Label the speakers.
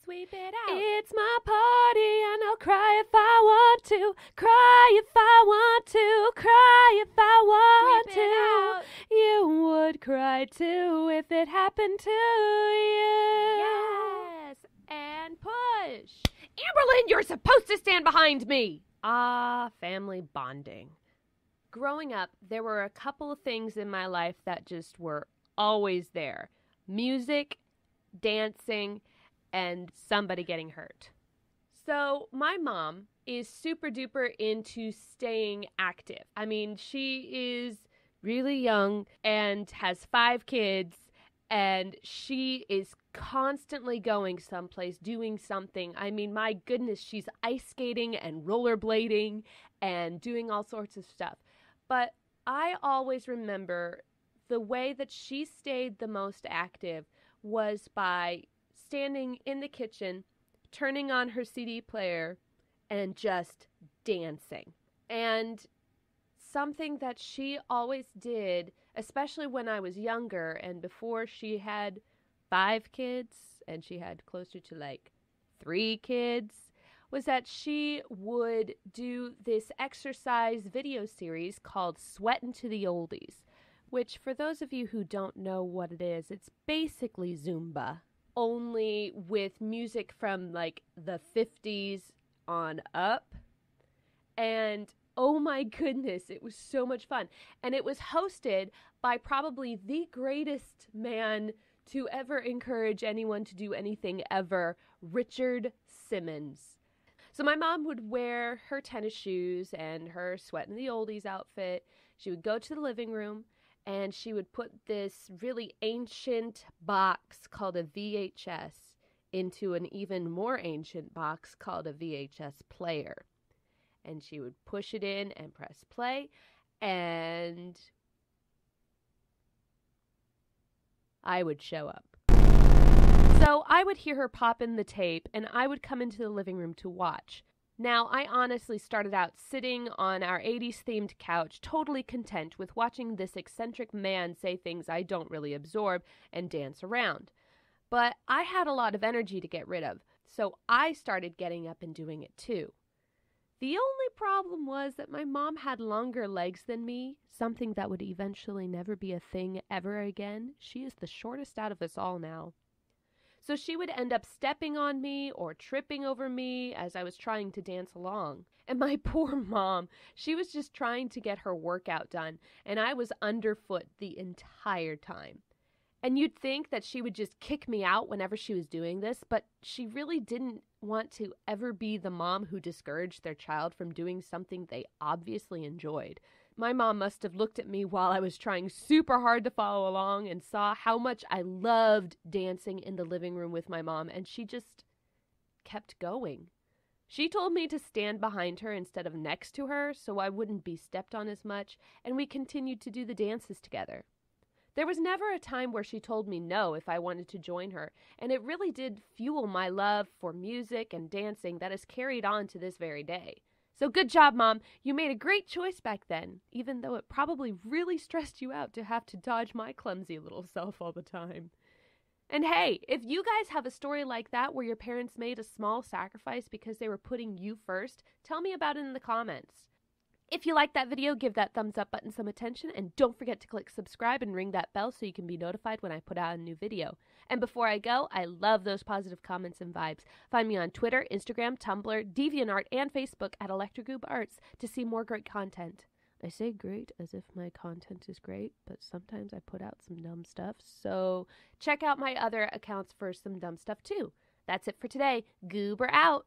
Speaker 1: Sweep it out.
Speaker 2: It's my party and I'll cry if I want to. Cry if I want to. Cry if I want
Speaker 1: Sweep it out.
Speaker 2: to. You would cry too if it happened to you.
Speaker 1: Yes. And push.
Speaker 2: Amberlynn, you're supposed to stand behind me. Ah, family bonding. Growing up, there were a couple of things in my life that just were always there. Music, dancing, and somebody getting hurt. So my mom is super duper into staying active. I mean, she is really young and has 5 kids, and she is constantly going someplace, doing something. I mean, my goodness, she's ice skating and rollerblading and doing all sorts of stuff. But I always remember the way that she stayed the most active was by standing in the kitchen, turning on her CD player, and just dancing. And something that she always did, especially when I was younger and before she had 5 kids and she had closer to like 3 kids, was that she would do this exercise video series called Sweatin to the Oldies, which for those of you who don't know what it is, it's basically Zumba, only with music from like the 50s on up. And oh my goodness, it was so much fun. And it was hosted by probably the greatest man to ever encourage anyone to do anything ever, Richard Simmons. So my mom would wear her tennis shoes and her Sweatin' the Oldies outfit. She would go to the living room and she would put this really ancient box called a VHS into an even more ancient box called a VHS player. And she would push it in and press play, and I would show up. So I would hear her pop in the tape, and I would come into the living room to watch. Now, I honestly started out sitting on our 80s-themed couch, totally content with watching this eccentric man say things I don't really absorb and dance around. But I had a lot of energy to get rid of, so I started getting up and doing it too. The only problem was that my mom had longer legs than me, something that would eventually never be a thing ever again. She is the shortest out of us all now. So she would end up stepping on me or tripping over me as I was trying to dance along. And my poor mom, she was just trying to get her workout done, and I was underfoot the entire time. And you'd think that she would just kick me out whenever she was doing this, but she really didn't want to ever be the mom who discouraged their child from doing something they obviously enjoyed. My mom must have looked at me while I was trying super hard to follow along and saw how much I loved dancing in the living room with my mom, and she just kept going. She told me to stand behind her instead of next to her so I wouldn't be stepped on as much, and we continued to do the dances together. There was never a time where she told me no if I wanted to join her, and it really did fuel my love for music and dancing that has carried on to this very day. So good job, Mom. You made a great choice back then, even though it probably really stressed you out to have to dodge my clumsy little self all the time. And hey, if you guys have a story like that where your parents made a small sacrifice because they were putting you first, tell me about it in the comments. If you like that video, give that thumbs up button some attention, and don't forget to click subscribe and ring that bell so you can be notified when I put out a new video. And before I go, I love those positive comments and vibes. Find me on Twitter, Instagram, Tumblr, DeviantArt, and Facebook at Electrogoob Arts to see more great content. I say great as if my content is great, but sometimes I put out some dumb stuff, so check out my other accounts for some dumb stuff too. That's it for today. Goober out!